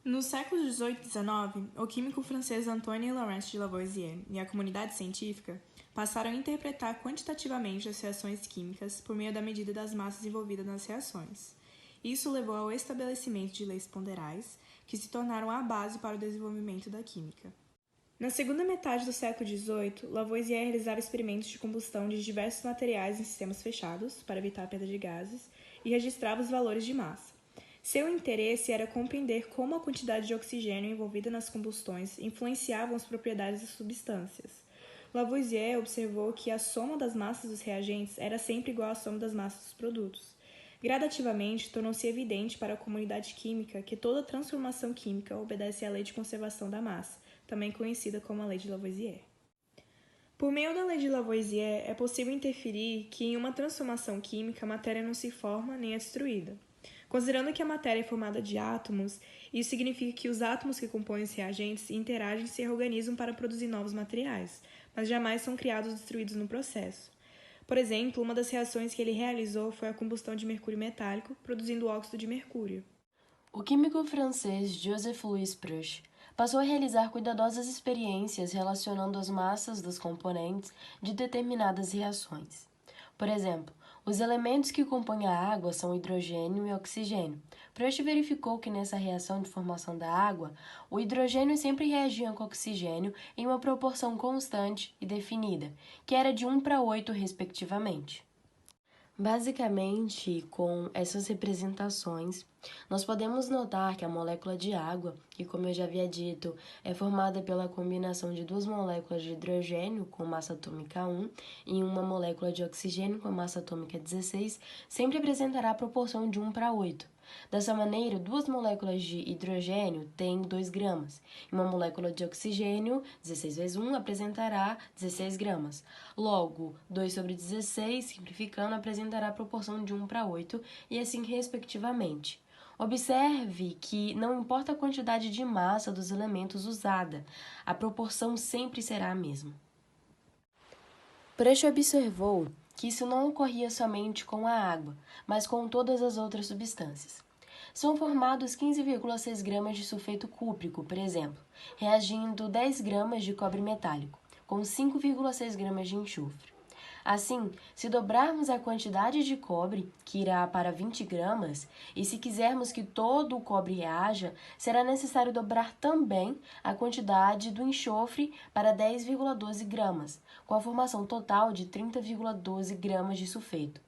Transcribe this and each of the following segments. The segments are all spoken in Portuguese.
Nos séculos XVIII e XIX, o químico francês Antoine Laurent de Lavoisier e a comunidade científica passaram a interpretar quantitativamente as reações químicas por meio da medida das massas envolvidas nas reações. Isso levou ao estabelecimento de leis ponderais, que se tornaram a base para o desenvolvimento da química. Na segunda metade do século XVIII, Lavoisier realizava experimentos de combustão de diversos materiais em sistemas fechados, para evitar a perda de gases, e registrava os valores de massa. Seu interesse era compreender como a quantidade de oxigênio envolvida nas combustões influenciavam as propriedades das substâncias. Lavoisier observou que a soma das massas dos reagentes era sempre igual à soma das massas dos produtos. Gradativamente, tornou-se evidente para a comunidade química que toda transformação química obedece à lei de conservação da massa, também conhecida como a lei de Lavoisier. Por meio da lei de Lavoisier, é possível inferir que em uma transformação química a matéria não se forma nem é destruída. Considerando que a matéria é formada de átomos, isso significa que os átomos que compõem os reagentes interagem e se reorganizam para produzir novos materiais, mas jamais são criados ou destruídos no processo. Por exemplo, uma das reações que ele realizou foi a combustão de mercúrio metálico, produzindo óxido de mercúrio. O químico francês Joseph Louis Pruch passou a realizar cuidadosas experiências relacionando as massas dos componentes de determinadas reações. Por exemplo, os elementos que compõem a água são hidrogênio e oxigênio. Pruch verificou que nessa reação de formação da água, o hidrogênio sempre reagia com o oxigênio em uma proporção constante e definida, que era de 1:8, respectivamente. Basicamente, com essas representações, nós podemos notar que a molécula de água, que como eu já havia dito, é formada pela combinação de duas moléculas de hidrogênio com massa atômica 1 e uma molécula de oxigênio com massa atômica 16, sempre apresentará a proporção de 1:8. Dessa maneira, duas moléculas de hidrogênio têm 2 gramas, e uma molécula de oxigênio, 16 vezes 1, apresentará 16 gramas. Logo, 2 sobre 16, simplificando, apresentará a proporção de 1:8, e assim respectivamente. Observe que não importa a quantidade de massa dos elementos usada, a proporção sempre será a mesma. Pruch observou que isso não ocorria somente com a água, mas com todas as outras substâncias. São formados 15,6 gramas de sulfeto cúprico, por exemplo, reagindo 10 gramas de cobre metálico, com 5,6 gramas de enxofre. Assim, se dobrarmos a quantidade de cobre, que irá para 20 gramas, e se quisermos que todo o cobre reaja, será necessário dobrar também a quantidade do enxofre para 10,12 gramas, com a formação total de 30,12 gramas de sulfeto.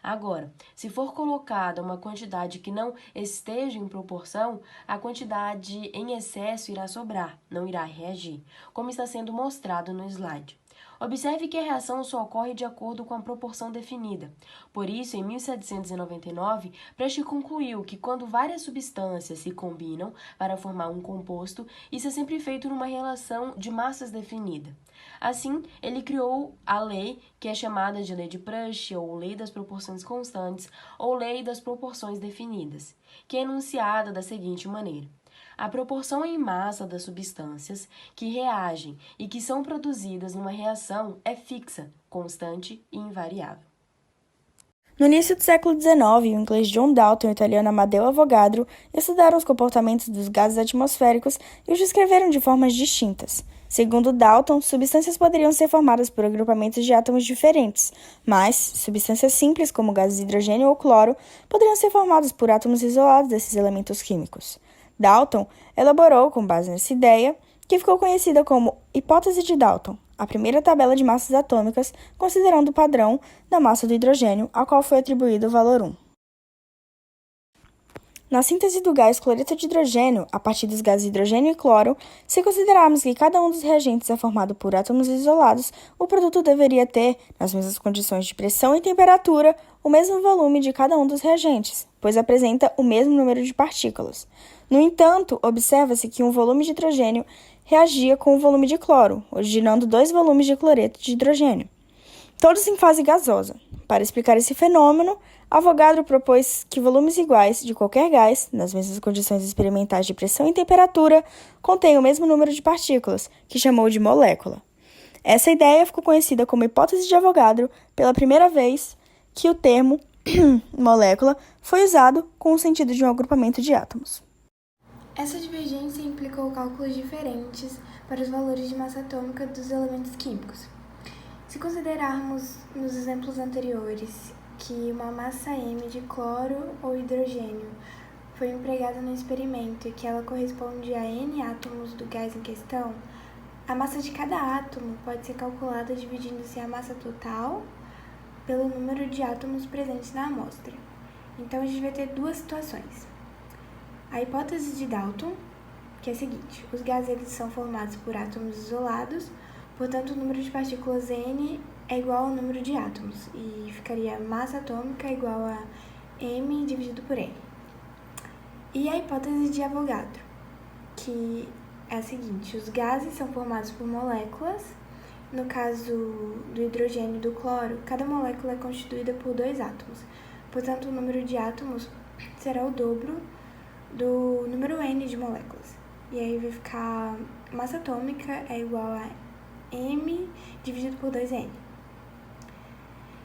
Agora, se for colocada uma quantidade que não esteja em proporção, a quantidade em excesso irá sobrar, não irá reagir, como está sendo mostrado no slide. Observe que a reação só ocorre de acordo com a proporção definida. Por isso, em 1799, Pruch concluiu que quando várias substâncias se combinam para formar um composto, isso é sempre feito numa relação de massas definida. Assim, ele criou a lei que é chamada de Lei de Pruch, ou Lei das Proporções Constantes, ou Lei das Proporções Definidas, que é enunciada da seguinte maneira: a proporção em massa das substâncias que reagem e que são produzidas numa reação é fixa, constante e invariável. No início do século XIX, o inglês John Dalton e o italiano Amedeo Avogadro estudaram os comportamentos dos gases atmosféricos e os descreveram de formas distintas. Segundo Dalton, substâncias poderiam ser formadas por agrupamentos de átomos diferentes, mas substâncias simples, como gases de hidrogênio ou cloro, poderiam ser formadas por átomos isolados desses elementos químicos. Dalton elaborou, com base nessa ideia, que ficou conhecida como hipótese de Dalton, a primeira tabela de massas atômicas, considerando o padrão da massa do hidrogênio, ao qual foi atribuído o valor 1. Na síntese do gás cloreto de hidrogênio, a partir dos gases hidrogênio e cloro, se considerarmos que cada um dos reagentes é formado por átomos isolados, o produto deveria ter, nas mesmas condições de pressão e temperatura, o mesmo volume de cada um dos reagentes, pois apresenta o mesmo número de partículas. No entanto, observa-se que um volume de hidrogênio reagia com o volume de cloro, originando 2 volumes de cloreto de hidrogênio, todos em fase gasosa. Para explicar esse fenômeno, Avogadro propôs que volumes iguais de qualquer gás, nas mesmas condições experimentais de pressão e temperatura, contêm o mesmo número de partículas, que chamou de molécula. Essa ideia ficou conhecida como hipótese de Avogadro pela primeira vez que o termo molécula foi usado com o sentido de um agrupamento de átomos. Essa divergência implicou cálculos diferentes para os valores de massa atômica dos elementos químicos. Se considerarmos nos exemplos anteriores que uma massa M de cloro ou hidrogênio foi empregada no experimento e que ela corresponde a N átomos do gás em questão, a massa de cada átomo pode ser calculada dividindo-se a massa total pelo número de átomos presentes na amostra. Então, a gente vai ter duas situações. A hipótese de Dalton, que é a seguinte: os gases eles são formados por átomos isolados, portanto, o número de partículas N é igual ao número de átomos, e ficaria massa atômica igual a M dividido por N. E a hipótese de Avogadro, que é a seguinte: os gases são formados por moléculas. No caso do hidrogênio e do cloro, cada molécula é constituída por 2 átomos. Portanto, o número de átomos será o dobro do número N de moléculas. E aí vai ficar massa atômica é igual a M dividido por 2N.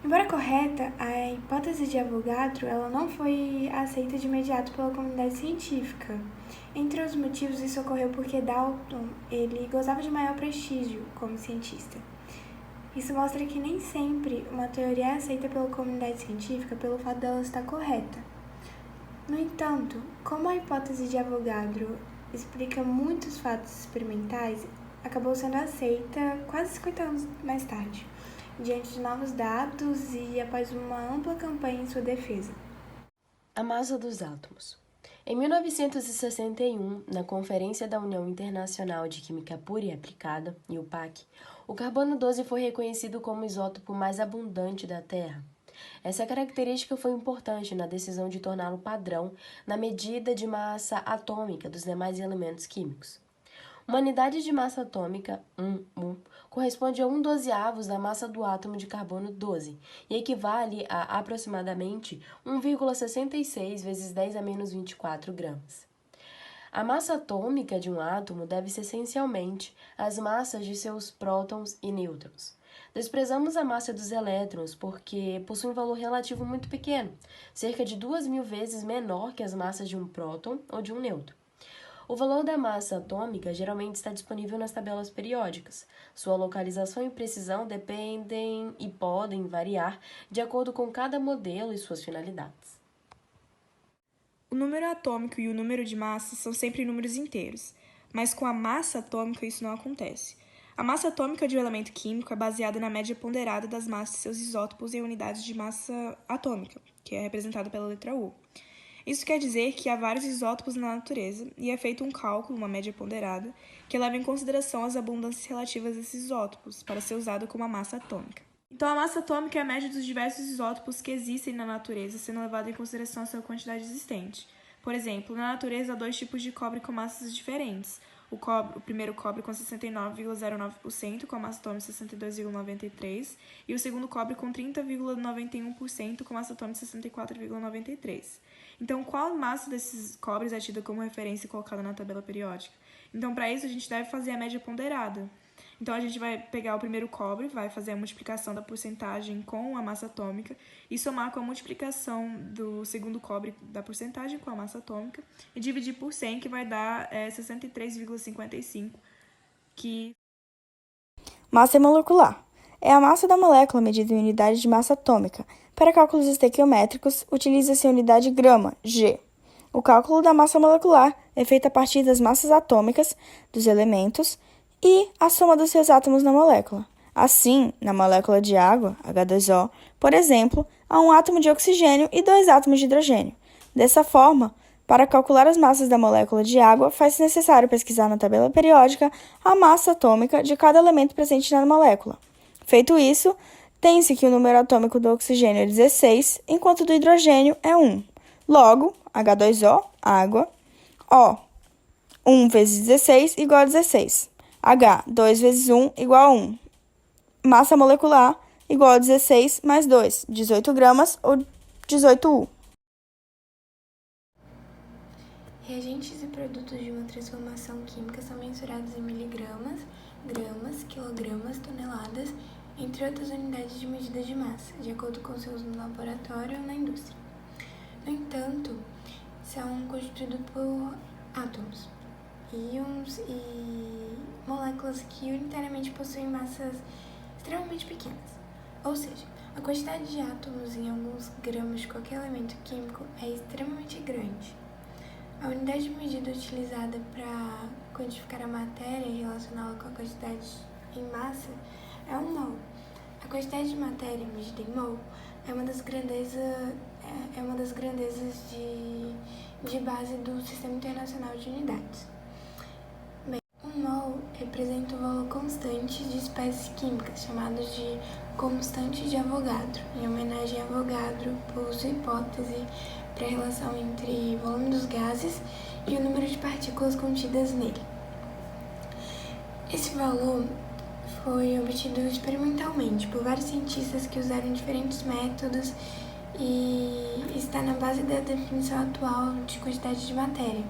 Embora correta, a hipótese de Avogadro ela não foi aceita de imediato pela comunidade científica. Entre os motivos, isso ocorreu porque Dalton ele gozava de maior prestígio como cientista. Isso mostra que nem sempre uma teoria é aceita pela comunidade científica pelo fato dela estar correta. No entanto, como a hipótese de Avogadro explica muitos fatos experimentais, acabou sendo aceita quase 50 anos mais tarde, diante de novos dados e após uma ampla campanha em sua defesa. A massa dos átomos. Em 1961, na Conferência da União Internacional de Química Pura e Aplicada, UPAC, o carbono-12 foi reconhecido como o isótopo mais abundante da Terra. Essa característica foi importante na decisão de torná-lo padrão na medida de massa atômica dos demais elementos químicos. Uma unidade de massa atômica, 1 corresponde a 1/12 da massa do átomo de carbono 12 e equivale a aproximadamente 1,66 vezes 10 a menos 24 gramas. A massa atômica de um átomo deve-se essencialmente às massas de seus prótons e nêutrons. Desprezamos a massa dos elétrons porque possui um valor relativo muito pequeno, cerca de 2.000 vezes menor que as massas de um próton ou de um nêutron. O valor da massa atômica geralmente está disponível nas tabelas periódicas. Sua localização e precisão dependem e podem variar de acordo com cada modelo e suas finalidades. O número atômico e o número de massa são sempre números inteiros, mas com a massa atômica isso não acontece. A massa atômica de um elemento químico é baseada na média ponderada das massas de seus isótopos em unidades de massa atômica, que é representada pela letra U. Isso quer dizer que há vários isótopos na natureza e é feito um cálculo, uma média ponderada, que leva em consideração as abundâncias relativas desses isótopos para ser usado como a massa atômica. Então, a massa atômica é a média dos diversos isótopos que existem na natureza, sendo levado em consideração a sua quantidade existente. Por exemplo, na natureza há 2 tipos de cobre com massas diferentes. O primeiro cobre com 69,09%, com a massa atômica 62,93%, e o segundo cobre com 30,91%, com a massa atômica 64,93%. Então, qual massa desses cobres é tida como referência e colocada na tabela periódica? Então, para isso, a gente deve fazer a média ponderada. Então, a gente vai pegar o primeiro cobre, vai fazer a multiplicação da porcentagem com a massa atômica e somar com a multiplicação do segundo cobre da porcentagem com a massa atômica e dividir por 100, que vai dar 63,55, que... Massa molecular. É a massa da molécula medida em unidade de massa atômica. Para cálculos estequiométricos, utiliza-se a unidade grama, G. O cálculo da massa molecular é feito a partir das massas atômicas dos elementos e a soma dos seus átomos na molécula. Assim, na molécula de água, H2O, por exemplo, há um átomo de oxigênio e 2 átomos de hidrogênio. Dessa forma, para calcular as massas da molécula de água, faz-se necessário pesquisar na tabela periódica a massa atômica de cada elemento presente na molécula. Feito isso, tem-se que o número atômico do oxigênio é 16, enquanto do hidrogênio é 1. Logo, H2O, água, O, 1 vezes 16 igual a 16. H, 2 vezes 1 igual a 1. Massa molecular igual a 16 mais 2, 18 gramas ou 18U. Reagentes e produtos de uma transformação química são mensurados em miligramas, gramas, quilogramas, toneladas, entre outras unidades de medida de massa, de acordo com seu uso no laboratório ou na indústria. No entanto, são constituídos por átomos, íons e moléculas que unitariamente possuem massas extremamente pequenas. Ou seja, a quantidade de átomos em alguns gramas de qualquer elemento químico é extremamente grande. A unidade de medida utilizada para quantificar a matéria e relacioná-la com a quantidade em massa é um mol. A quantidade de matéria medida em mol é uma das grandezas de base do Sistema Internacional de Unidades. Bem, um mol representa o valor constante de espécies químicas, chamado de constante de Avogadro, em homenagem a Avogadro por sua hipótese para a relação entre o volume dos gases e o número de partículas contidas nele. Esse valor foi obtido experimentalmente por vários cientistas que usaram diferentes métodos e está na base da definição atual de quantidade de matéria.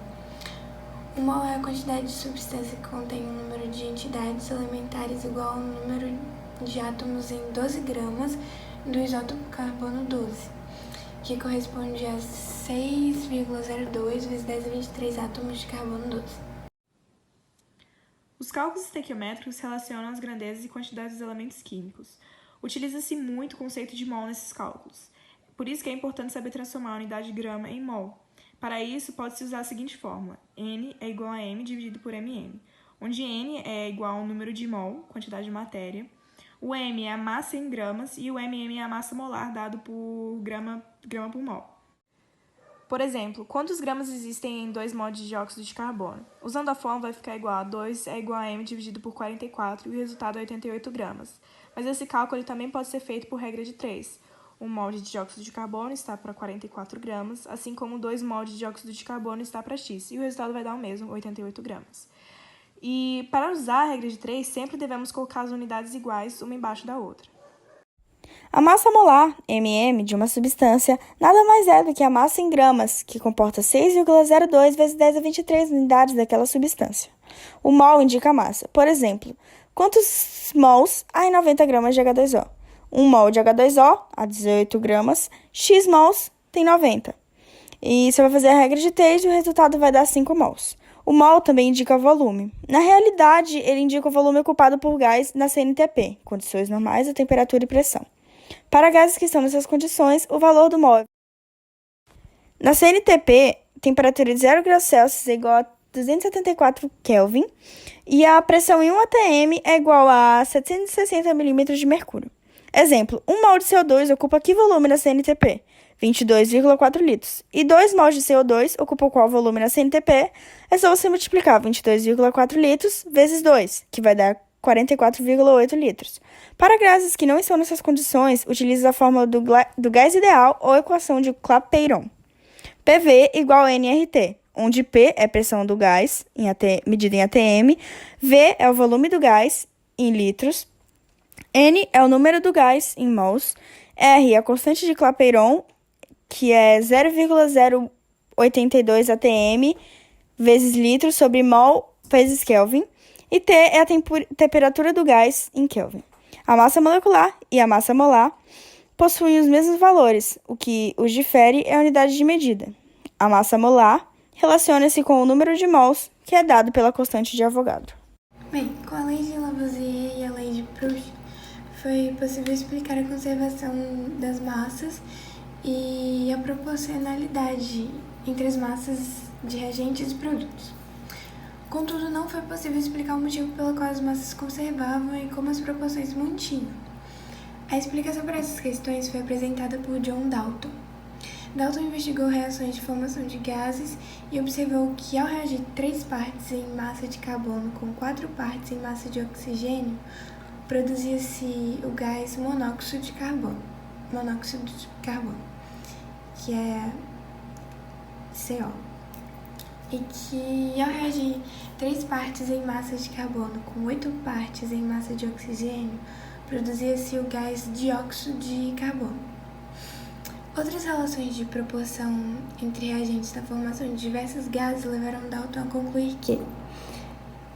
O mol é a quantidade de substância que contém um número de entidades elementares igual ao número de átomos em 12 gramas do isótopo carbono 12, que corresponde a 6,02 vezes 10 a 23 átomos de carbono 12. Os cálculos estequiométricos relacionam as grandezas e quantidades dos elementos químicos. Utiliza-se muito o conceito de mol nesses cálculos. Por isso que é importante saber transformar a unidade grama em mol. Para isso, pode-se usar a seguinte fórmula: N é igual a M dividido por MM, onde N é igual ao número de mol, quantidade de matéria, o M é a massa em gramas e o MM é a massa molar dado por grama por mol. Por exemplo, quantos gramas existem em 2 mol de dióxido de carbono? Usando a fórmula vai ficar igual a 2 é igual a M dividido por 44 e o resultado é 88 gramas. Mas esse cálculo ele também pode ser feito por regra de 3. 1 mol de dióxido de carbono está para 44 gramas, assim como 2 mol de dióxido de carbono está para X, e o resultado vai dar o mesmo, 88 gramas. E para usar a regra de 3, sempre devemos colocar as unidades iguais uma embaixo da outra. A massa molar, MM, de uma substância nada mais é do que a massa em gramas, que comporta 6,02 vezes 10 a 23 unidades daquela substância. O mol indica a massa. Por exemplo, quantos mols há em 90 gramas de H2O? 1 mol de H2O há 18 gramas, X mols tem 90. E você vai fazer a regra de 3 e o resultado vai dar 5 mols. O mol também indica volume. Na realidade, ele indica o volume ocupado por gás na CNTP, condições normais de temperatura e pressão. Para gases que estão nessas condições, o valor do mol na CNTP, temperatura de 0 graus Celsius é igual a 274 Kelvin e a pressão em 1 atm é igual a 760 milímetros de mercúrio. Exemplo, 1 mol de CO2 ocupa que volume na CNTP? 22,4 litros. E 2 mols de CO2 ocupam qual volume na CNTP? É só você multiplicar 22,4 litros vezes 2, que vai dar 44,8 litros. Para gases que não estão nessas condições, utilize a fórmula do gás ideal ou equação de Clapeyron. PV igual a nRT, onde P é a pressão do gás, medida em atm, V é o volume do gás, em litros, N é o número do gás, em mols, R é a constante de Clapeyron, que é 0,082 atm vezes litro sobre mol vezes Kelvin, e T é a temperatura do gás em Kelvin. A massa molecular e a massa molar possuem os mesmos valores, o que os difere é a unidade de medida. A massa molar relaciona-se com o número de mols, que é dado pela constante de Avogadro. Bem, com a lei de Lavoisier e a lei de Proust, foi possível explicar a conservação das massas e a proporcionalidade entre as massas de reagentes e produtos. Contudo, não foi possível explicar o motivo pelo qual as massas se conservavam e como as proporções se mantinham. A explicação para essas questões foi apresentada por John Dalton. Dalton investigou reações de formação de gases e observou que, ao reagir 3 partes em massa de carbono com 4 partes em massa de oxigênio, produzia-se o gás monóxido de carbono, que é CO. E que, ao reagir 3 partes em massa de carbono com 8 partes em massa de oxigênio, produzia-se o gás dióxido de carbono. Outras relações de proporção entre reagentes na formação de diversos gases levaram Dalton a concluir que,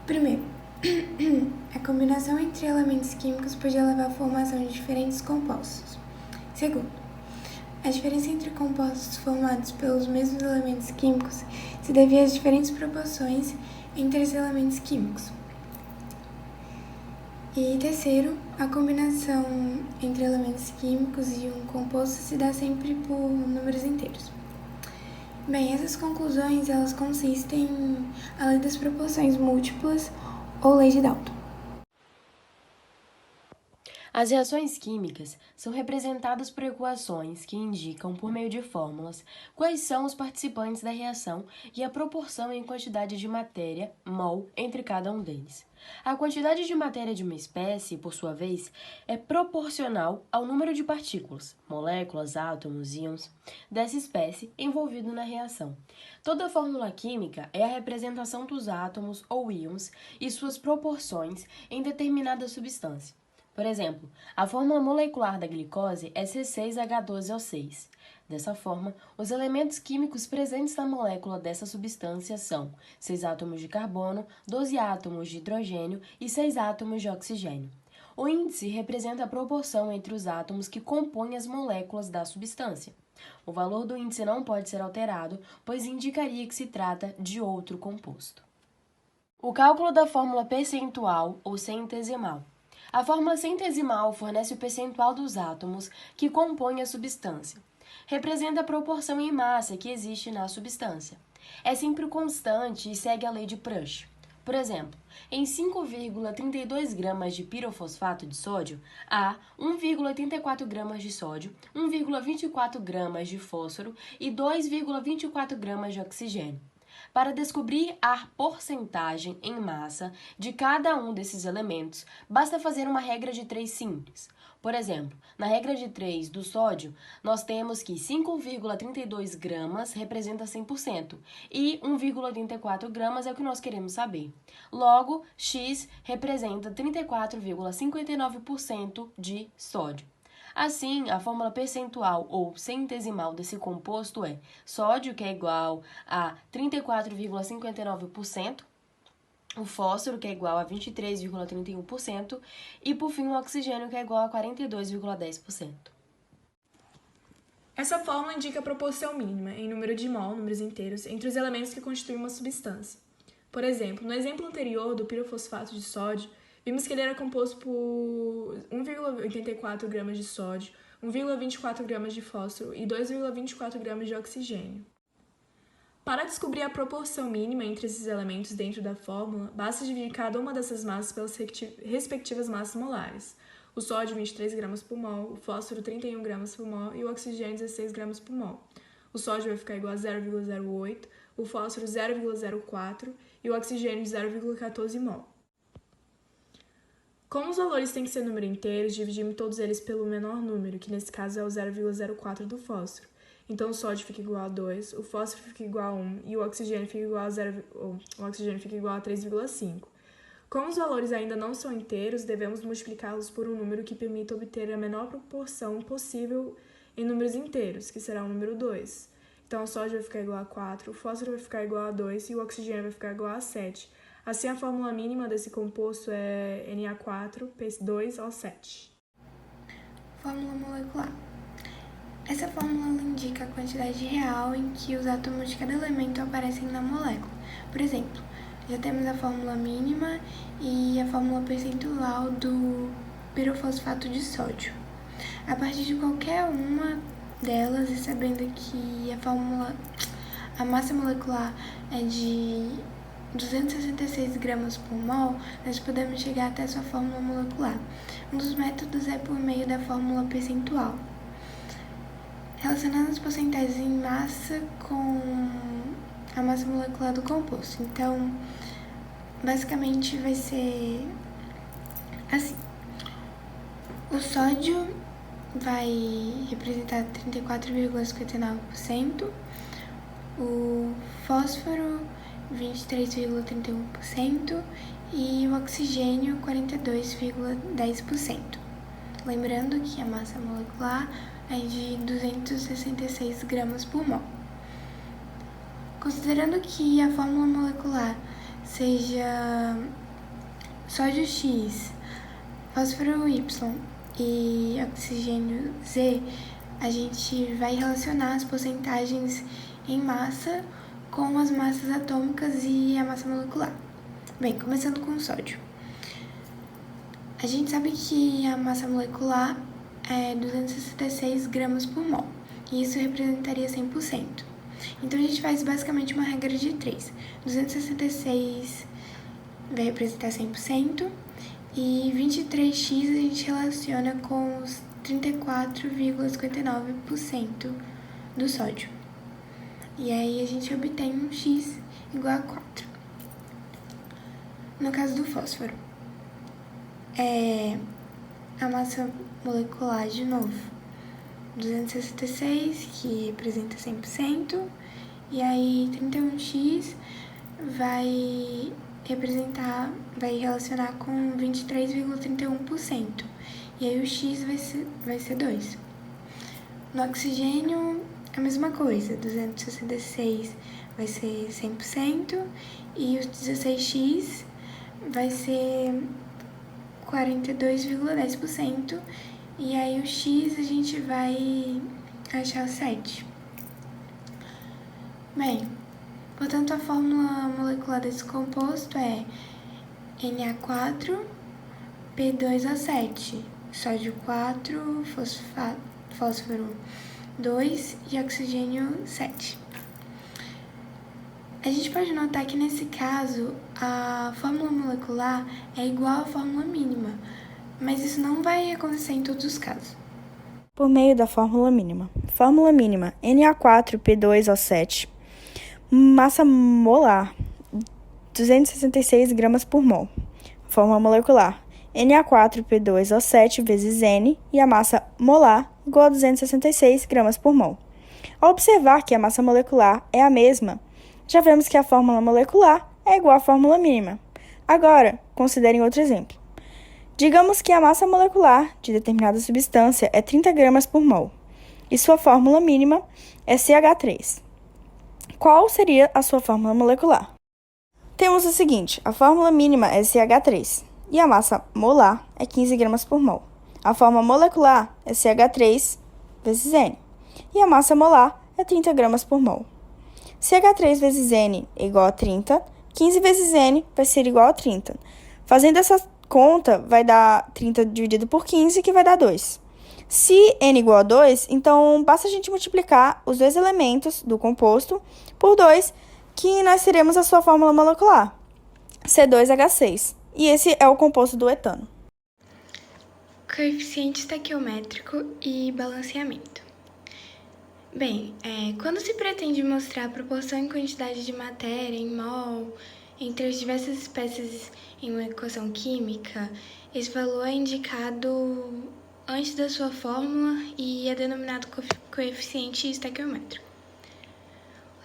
primeiro, a combinação entre elementos químicos podia levar à formação de diferentes compostos. Segundo, A diferença entre compostos formados pelos mesmos elementos químicos se deve às diferentes proporções entre os elementos químicos. E terceiro, a combinação entre elementos químicos e um composto se dá sempre por números inteiros. Bem, essas conclusões elas consistem na lei das proporções múltiplas ou lei de Dalton. As reações químicas são representadas por equações que indicam, por meio de fórmulas, quais são os participantes da reação e a proporção em quantidade de matéria, mol, entre cada um deles. A quantidade de matéria de uma espécie, por sua vez, é proporcional ao número de partículas, moléculas, átomos, íons, dessa espécie envolvido na reação. Toda fórmula química é a representação dos átomos ou íons e suas proporções em determinada substância. Por exemplo, a fórmula molecular da glicose é C6H12O6. Dessa forma, os elementos químicos presentes na molécula dessa substância são 6 átomos de carbono, 12 átomos de hidrogênio e 6 átomos de oxigênio. O índice representa a proporção entre os átomos que compõem as moléculas da substância. O valor do índice não pode ser alterado, pois indicaria que se trata de outro composto. O cálculo da fórmula percentual ou centesimal. A fórmula centesimal fornece o percentual dos átomos que compõem a substância. Representa a proporção em massa que existe na substância. É sempre constante e segue a lei de Prush. Por exemplo, em 5,32 gramas de pirofosfato de sódio, há 1,84 gramas de sódio, 1,24 gramas de fósforo e 2,24 gramas de oxigênio. Para descobrir a porcentagem em massa de cada um desses elementos, basta fazer uma regra de 3 simples. Por exemplo, na regra de 3 do sódio, nós temos que 5,32 gramas representa 100% e 1,84 gramas é o que nós queremos saber. Logo, X representa 34,59% de sódio. Assim, a fórmula percentual ou centesimal desse composto é sódio, que é igual a 34,59%, o fósforo, que é igual a 23,31%, e, por fim, o oxigênio, que é igual a 42,10%. Essa fórmula indica a proporção mínima, em número de mol, números inteiros, entre os elementos que constituem uma substância. Por exemplo, no exemplo anterior do pirofosfato de sódio, vimos que ele era composto por 1,84 gramas de sódio, 1,24 gramas de fósforo e 2,24 gramas de oxigênio. Para descobrir a proporção mínima entre esses elementos dentro da fórmula, basta dividir cada uma dessas massas pelas respectivas massas molares. O sódio 23 gramas por mol, o fósforo 31 gramas por mol e o oxigênio 16 gramas por mol. O sódio vai ficar igual a 0,08, o fósforo 0,04 e o oxigênio 0,14 mol. Como os valores têm que ser número inteiros, dividimos todos eles pelo menor número, que nesse caso é o 0,04 do fósforo. Então o sódio fica igual a 2, o fósforo fica igual a 1 e o oxigênio fica igual a 3,5. Como os valores ainda não são inteiros, devemos multiplicá-los por um número que permita obter a menor proporção possível em números inteiros, que será o número 2. Então o sódio vai ficar igual a 4, o fósforo vai ficar igual a 2 e o oxigênio vai ficar igual a 7. Assim, a fórmula mínima desse composto é Na4P2O7. Fórmula molecular. Essa fórmula indica a quantidade real em que os átomos de cada elemento aparecem na molécula. Por exemplo, já temos a fórmula mínima e a fórmula percentual do pirofosfato de sódio. A partir de qualquer uma delas, e sabendo que a massa molecular é de 266 gramas por mol, nós podemos chegar até sua fórmula molecular. Um dos métodos é por meio da fórmula percentual, relacionando as porcentagens em massa com a massa molecular do composto. Então, basicamente vai ser assim. O sódio vai representar 34,59%, o fósforo 23,31% e o oxigênio 42,10%. Lembrando que a massa molecular é de 266 gramas por mol. Considerando que a fórmula molecular seja sódio X, fósforo Y e oxigênio Z, a gente vai relacionar as porcentagens em massa com as massas atômicas e a massa molecular. Bem, começando com o sódio. A gente sabe que a massa molecular é 266 gramas por mol, e isso representaria 100%. Então, a gente faz basicamente uma regra de 3. 266 vai representar 100%, e 23x a gente relaciona com os 34,59% do sódio. E aí a gente obtém um x igual a 4. No caso do fósforo, a massa molecular de novo, 266, que representa 100%, e aí 31x vai relacionar com 23,31%, e aí o x vai ser 2. No oxigênio, a mesma coisa, 266 vai ser 100%, e os 16x vai ser 42,10%, e aí o x a gente vai achar 7. Bem, portanto, a fórmula molecular desse composto é Na4P2O7, sódio 4, fósforo 2 e oxigênio 7. A gente pode notar que nesse caso a fórmula molecular é igual à fórmula mínima, mas isso não vai acontecer em todos os casos. Por meio da fórmula mínima. Fórmula mínima: Na4P2O7, massa molar 266 gramas por mol. Fórmula molecular: Na4P2O7 vezes N, e a massa molar igual a 266 gramas por mol. Ao observar que a massa molecular é a mesma, já vemos que a fórmula molecular é igual à fórmula mínima. Agora, considerem outro exemplo. Digamos que a massa molecular de determinada substância é 30 gramas por mol, e sua fórmula mínima é CH3. Qual seria a sua fórmula molecular? Temos o seguinte: a fórmula mínima é CH3, e a massa molar é 15 gramas por mol. A fórmula molecular é CH3 vezes N, e a massa molar é 30 gramas por mol. CH3 vezes N é igual a 30, 15 vezes N vai ser igual a 30. Fazendo essa conta, vai dar 30 dividido por 15, que vai dar 2. Se N igual a 2, então basta a gente multiplicar os dois elementos do composto por 2, que nós teremos a sua fórmula molecular, C2H6. E esse é o composto do etano. Coeficiente estequiométrico e balanceamento. Bem, quando se pretende mostrar a proporção em quantidade de matéria em mol entre as diversas espécies em uma equação química, esse valor é indicado antes da sua fórmula e é denominado coeficiente estequiométrico.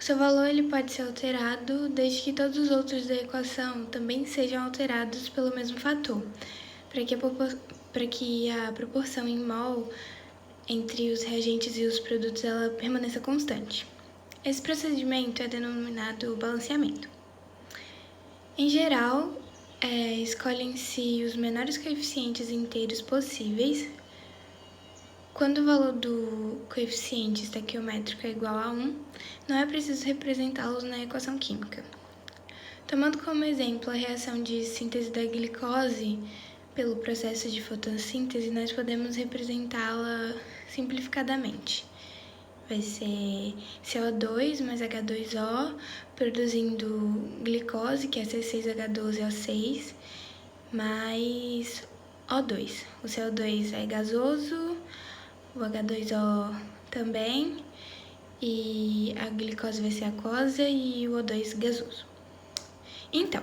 O seu valor ele pode ser alterado desde que todos os outros da equação também sejam alterados pelo mesmo fator, para que a proporção em mol entre os reagentes e os produtos ela permaneça constante. Esse procedimento é denominado balanceamento. Em geral, escolhem-se os menores coeficientes inteiros possíveis. Quando o valor do coeficiente estequiométrico é igual a 1, não é preciso representá-los na equação química. Tomando como exemplo a reação de síntese da glicose pelo processo de fotossíntese, nós podemos representá-la simplificadamente. Vai ser CO2 mais H2O, produzindo glicose, que é C6H12O6, mais O2. O CO2 é gasoso, o H2O também, e a glicose vai ser aquosa e o O2 gasoso. Então,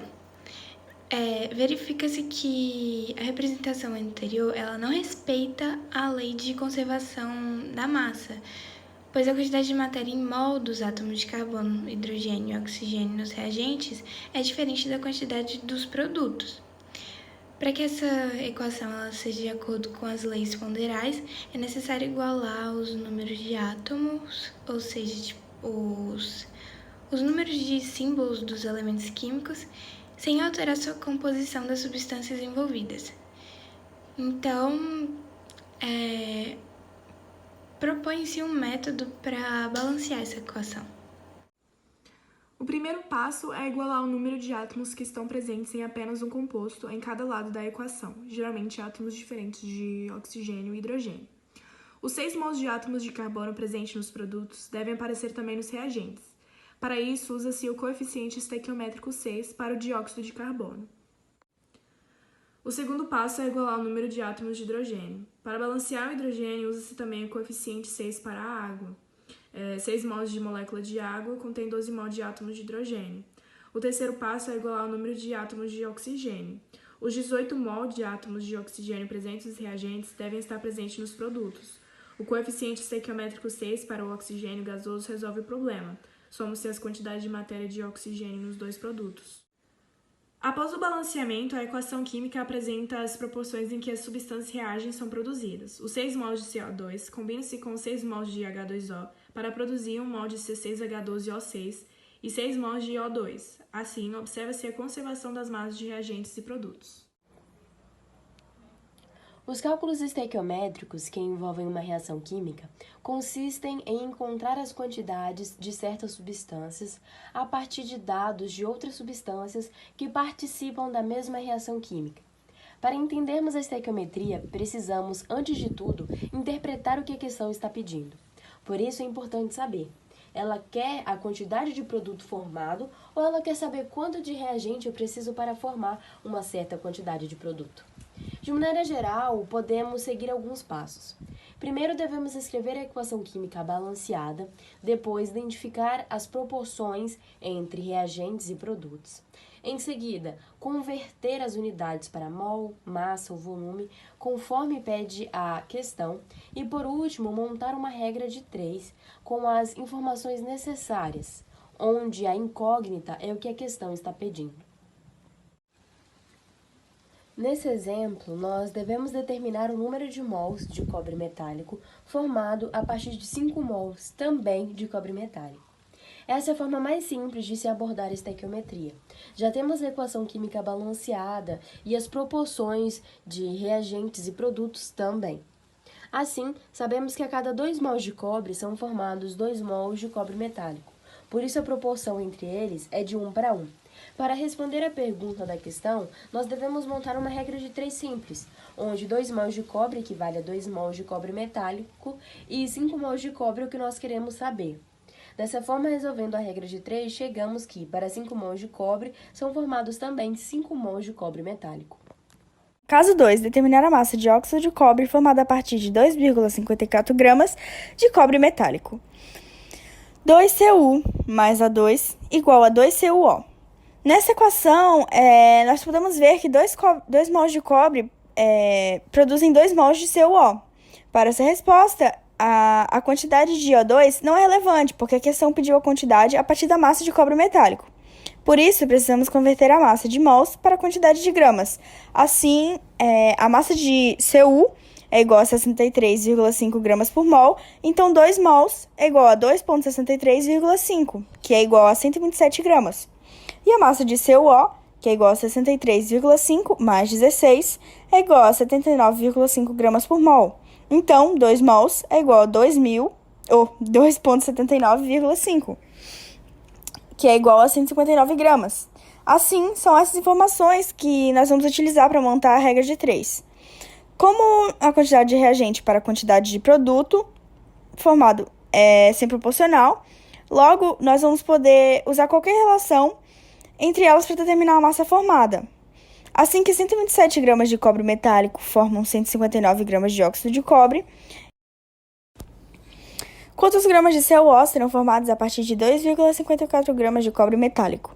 verifica-se que a representação anterior ela não respeita a lei de conservação da massa, pois a quantidade de matéria em mol dos átomos de carbono, hidrogênio e oxigênio nos reagentes é diferente da quantidade dos produtos. Para que essa equação ela seja de acordo com as leis ponderais, é necessário igualar os números de átomos, ou seja, os números de símbolos dos elementos químicos, sem alterar sua composição das substâncias envolvidas. Então, propõe-se um método para balancear essa equação. O primeiro passo é igualar o número de átomos que estão presentes em apenas um composto em cada lado da equação, geralmente átomos diferentes de oxigênio e hidrogênio. Os 6 mols de átomos de carbono presentes nos produtos devem aparecer também nos reagentes. Para isso, usa-se o coeficiente estequiométrico 6 para o dióxido de carbono. O segundo passo é igualar o número de átomos de hidrogênio. Para balancear o hidrogênio, usa-se também o coeficiente 6 para a água. 6 mols de molécula de água contém 12 mols de átomos de hidrogênio. O terceiro passo é igualar o número de átomos de oxigênio. Os 18 mols de átomos de oxigênio presentes nos reagentes devem estar presentes nos produtos. O coeficiente estequiométrico 6 para o oxigênio gasoso resolve o problema. Soma-se as quantidades de matéria de oxigênio nos dois produtos. Após o balanceamento, a equação química apresenta as proporções em que as substâncias reagem são produzidas. Os 6 mols de CO2 combinam-se com 6 mols de H2O para produzir 1 mol de C6H12O6 e 6 mols de O2. Assim, observa-se a conservação das massas de reagentes e produtos. Os cálculos estequiométricos que envolvem uma reação química consistem em encontrar as quantidades de certas substâncias a partir de dados de outras substâncias que participam da mesma reação química. Para entendermos a estequiometria, precisamos, antes de tudo, interpretar o que a questão está pedindo. Por isso é importante saber: ela quer a quantidade de produto formado ou ela quer saber quanto de reagente eu preciso para formar uma certa quantidade de produto? De maneira geral, podemos seguir alguns passos. Primeiro, devemos escrever a equação química balanceada, depois identificar as proporções entre reagentes e produtos. Em seguida, converter as unidades para mol, massa ou volume, conforme pede a questão. E, por último, montar uma regra de 3 com as informações necessárias, onde a incógnita é o que a questão está pedindo. Nesse exemplo, nós devemos determinar o número de mols de cobre metálico formado a partir de 5 mols também de cobre metálico. Essa é a forma mais simples de se abordar a estequiometria. Já temos a equação química balanceada e as proporções de reagentes e produtos também. Assim, sabemos que a cada 2 mols de cobre são formados 2 mols de cobre metálico. Por isso, a proporção entre eles é de 1 para 1. Para responder à pergunta da questão, nós devemos montar uma regra de 3 simples, onde 2 mols de cobre equivale a 2 mols de cobre metálico e 5 mols de cobre é o que nós queremos saber. Dessa forma, resolvendo a regra de 3, chegamos que, para 5 mols de cobre, são formados também 5 mols de cobre metálico. Caso 2, determinar a massa de óxido de cobre formada a partir de 2,54 gramas de cobre metálico. 2Cu mais A2 igual a 2CuO. Nessa equação, nós podemos ver que 2 mols de cobre produzem 2 mols de CuO. Para essa resposta, a quantidade de O2 não é relevante, porque a questão pediu a quantidade a partir da massa de cobre metálico. Por isso, precisamos converter a massa de mols para a quantidade de gramas. Assim, a massa de Cu é igual a 63,5 gramas por mol, então 2 mols é igual a 2,63,5, que é igual a 127 gramas. E a massa de CuO, que é igual a 63,5 mais 16, é igual a 79,5 gramas por mol. Então, 2 mols é igual a 2,79,5, que é igual a 159 gramas. Assim, são essas informações que nós vamos utilizar para montar a regra de 3. Como a quantidade de reagente para a quantidade de produto formado é sempre proporcional, logo, nós vamos poder usar qualquer relação entre elas para determinar a massa formada. Assim que 127 gramas de cobre metálico formam 159 gramas de óxido de cobre, quantos gramas de CuO serão formados a partir de 2,54 gramas de cobre metálico?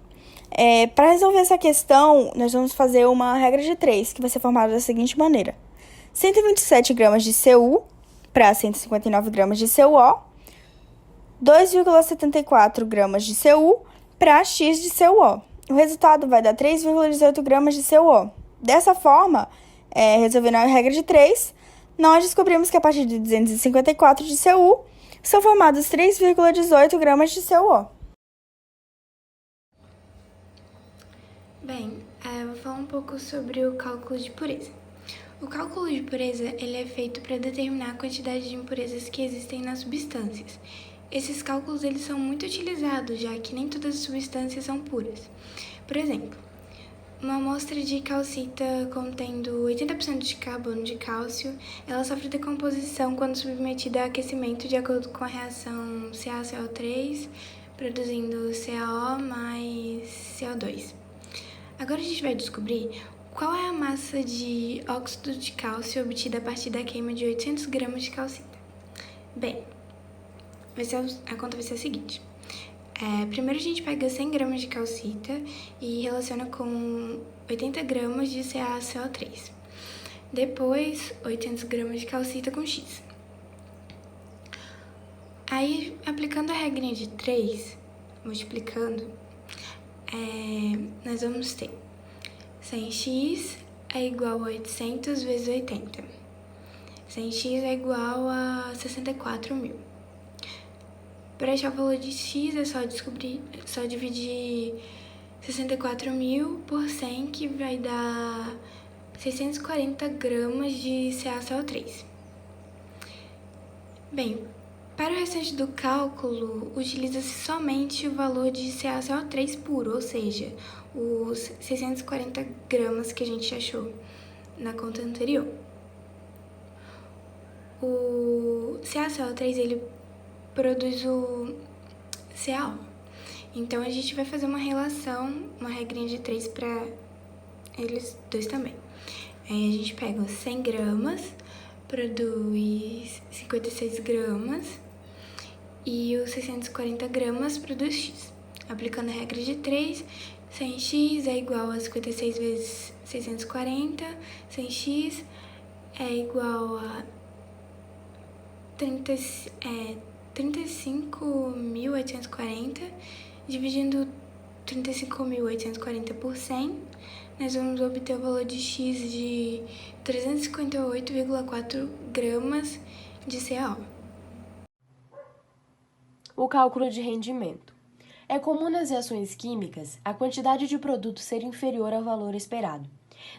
Para resolver essa questão, nós vamos fazer uma regra de 3, que vai ser formada da seguinte maneira: 127 gramas de Cu para 159 gramas de CuO, 2,74 gramas de Cu para X de CuO. O resultado vai dar 3,18 gramas de CuO. Dessa forma, resolvendo a regra de 3, nós descobrimos que a partir de 254 de Cu são formados 3,18 gramas de CuO. Bem, eu vou falar um pouco sobre o cálculo de pureza. O cálculo de pureza ele é feito para determinar a quantidade de impurezas que existem nas substâncias. Esses cálculos eles são muito utilizados, já que nem todas as substâncias são puras. Por exemplo, uma amostra de calcita contendo 80% de carbono de cálcio, ela sofre decomposição quando submetida a aquecimento de acordo com a reação CaCO3, produzindo CaO mais CO2. Agora a gente vai descobrir qual é a massa de óxido de cálcio obtida a partir da queima de 800 gramas de calcita. Bem, a conta vai ser a seguinte. Primeiro a gente pega 100 gramas de calcita e relaciona com 80 gramas de CaCO3. Depois, 800 gramas de calcita com X. Aí, aplicando a regrinha de 3, multiplicando, nós vamos ter 100x é igual a 800 vezes 80. 100x é igual a 64.000. Para achar o valor de x é só dividir 64.000 por 100, que vai dar 640 gramas de CaCO3. Bem, para o restante do cálculo, utiliza-se somente o valor de CaCO3 puro, ou seja, os 640 gramas que a gente achou na conta anterior. O CaCO3, ele produz o CaO. Então, a gente vai fazer uma relação, uma regrinha de 3 para eles dois também. Aí, a gente pega os 100 gramas, produz 56 gramas, e os 640 gramas produz X. Aplicando a regra de 3, 100x é igual a 56 vezes 640, 100x é igual a 35.840, dividindo 35.840 por 100, nós vamos obter o valor de X de 358,4 gramas de CaO. O cálculo de rendimento. É comum nas reações químicas a quantidade de produto ser inferior ao valor esperado.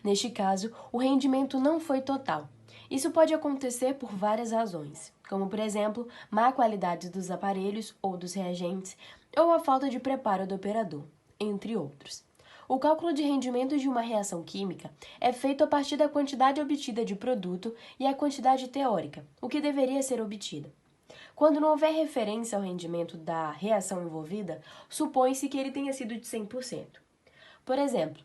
Neste caso, o rendimento não foi total. Isso pode acontecer por várias razões, como, por exemplo, má qualidade dos aparelhos ou dos reagentes, ou a falta de preparo do operador, entre outros. O cálculo de rendimento de uma reação química é feito a partir da quantidade obtida de produto e a quantidade teórica, o que deveria ser obtida. Quando não houver referência ao rendimento da reação envolvida, supõe-se que ele tenha sido de 100%. Por exemplo,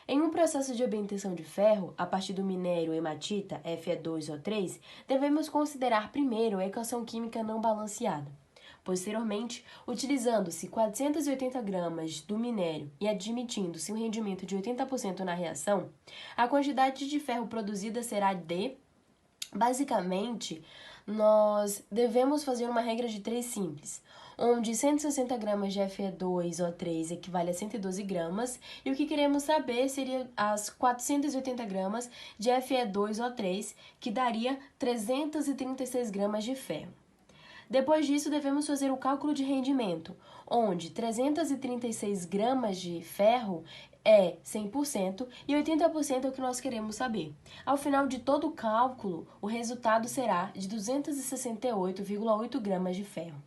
em um processo de obtenção de ferro, a partir do minério hematita, Fe2O3, devemos considerar primeiro a equação química não balanceada. Posteriormente, utilizando-se 480 gramas do minério e admitindo-se um rendimento de 80% na reação, a quantidade de ferro produzida será de... Basicamente, nós devemos fazer uma regra de 3 simples, onde 160 gramas de Fe2O3 equivale a 112 gramas, e o que queremos saber seria as 480 gramas de Fe2O3, que daria 336 gramas de ferro. Depois disso, devemos fazer o cálculo de rendimento, onde 336 gramas de ferro é 100% e 80% é o que nós queremos saber. Ao final de todo o cálculo, o resultado será de 268,8 gramas de ferro.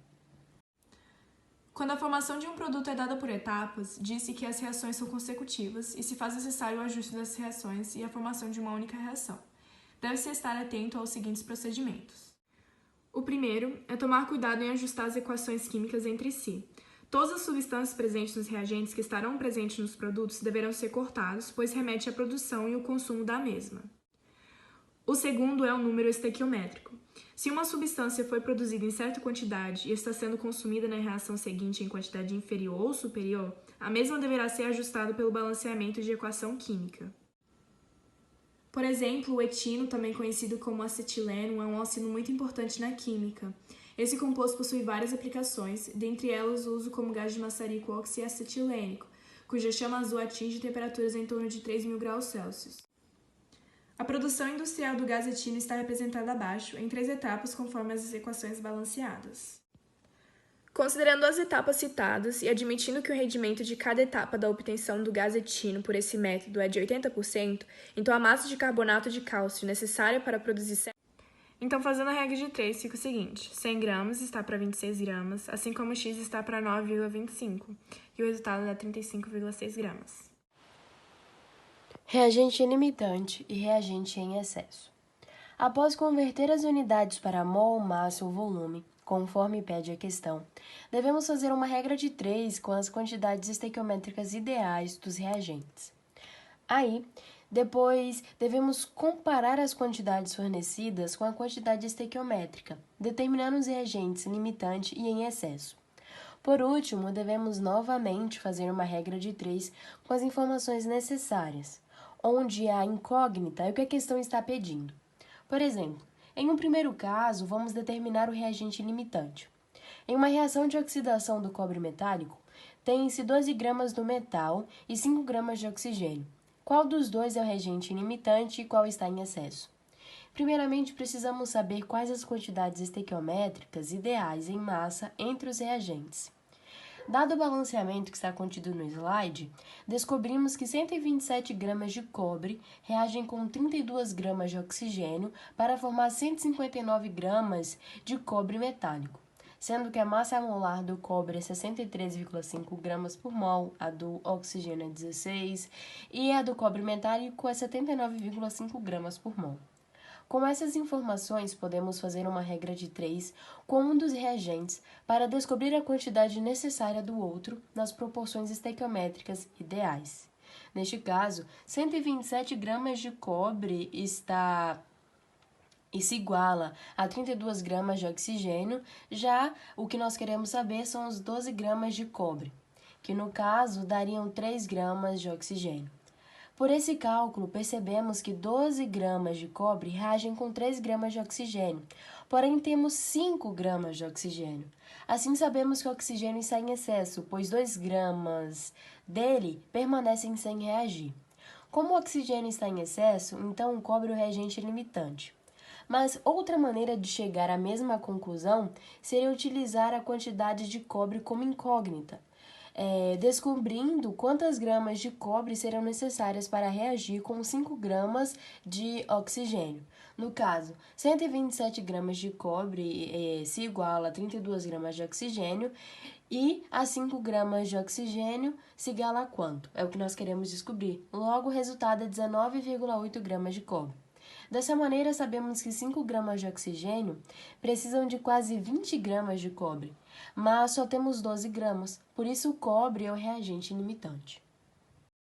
Quando a formação de um produto é dada por etapas, diz-se que as reações são consecutivas e se faz necessário o ajuste das reações e a formação de uma única reação. Deve-se estar atento aos seguintes procedimentos. O primeiro é tomar cuidado em ajustar as equações químicas entre si. Todas as substâncias presentes nos reagentes que estarão presentes nos produtos deverão ser cortados, pois remete à produção e o consumo da mesma. O segundo é o número estequiométrico. Se uma substância foi produzida em certa quantidade e está sendo consumida na reação seguinte em quantidade inferior ou superior, a mesma deverá ser ajustada pelo balanceamento de equação química. Por exemplo, o etino, também conhecido como acetileno, é um alcino muito importante na química. Esse composto possui várias aplicações, dentre elas o uso como gás de maçarico oxiacetilênico, cuja chama azul atinge temperaturas em torno de 3.000 graus Celsius. A produção industrial do gás etino está representada abaixo, em 3 etapas, conforme as equações balanceadas. Considerando as etapas citadas e admitindo que o rendimento de cada etapa da obtenção do gás etino por esse método é de 80%, então a massa de carbonato de cálcio necessária para produzir... Então, fazendo a regra de 3, fica o seguinte: 100 gramas está para 26 gramas, assim como X está para 9,25, e o resultado dá 35,6 gramas. Reagente limitante e reagente em excesso. Após converter as unidades para mol, massa ou volume, conforme pede a questão, devemos fazer uma regra de 3 com as quantidades estequiométricas ideais dos reagentes. Aí, depois, devemos comparar as quantidades fornecidas com a quantidade estequiométrica, determinando os reagentes limitante e em excesso. Por último, devemos novamente fazer uma regra de 3 com as informações necessárias, onde a incógnita é o que a questão está pedindo. Por exemplo, em um primeiro caso, vamos determinar o reagente limitante. Em uma reação de oxidação do cobre metálico, tem-se 12 gramas do metal e 5 gramas de oxigênio. Qual dos dois é o reagente limitante e qual está em excesso? Primeiramente, precisamos saber quais as quantidades estequiométricas ideais em massa entre os reagentes. Dado o balanceamento que está contido no slide, descobrimos que 127 gramas de cobre reagem com 32 gramas de oxigênio para formar 159 gramas de cobre metálico, sendo que a massa molar do cobre é 63,5 gramas por mol, a do oxigênio é 16 e a do cobre metálico é 79,5 gramas por mol. Com essas informações, podemos fazer uma regra de 3 com um dos reagentes para descobrir a quantidade necessária do outro nas proporções estequiométricas ideais. Neste caso, 127 gramas de cobre se iguala a 32 gramas de oxigênio, já o que nós queremos saber são os 12 gramas de cobre, que no caso dariam 3 gramas de oxigênio. Por esse cálculo, percebemos que 12 gramas de cobre reagem com 3 gramas de oxigênio, porém temos 5 gramas de oxigênio. Assim, sabemos que o oxigênio está em excesso, pois 2 gramas dele permanecem sem reagir. Como o oxigênio está em excesso, então o cobre é o reagente limitante. Mas outra maneira de chegar à mesma conclusão seria utilizar a quantidade de cobre como incógnita, descobrindo quantas gramas de cobre serão necessárias para reagir com 5 gramas de oxigênio. No caso, 127 gramas de cobre se iguala a 32 gramas de oxigênio e a 5 gramas de oxigênio se iguala a quanto? É o que nós queremos descobrir. Logo, o resultado é 19,8 gramas de cobre. Dessa maneira, sabemos que 5 gramas de oxigênio precisam de quase 20 gramas de cobre, mas só temos 12 gramas, por isso o cobre é o reagente limitante.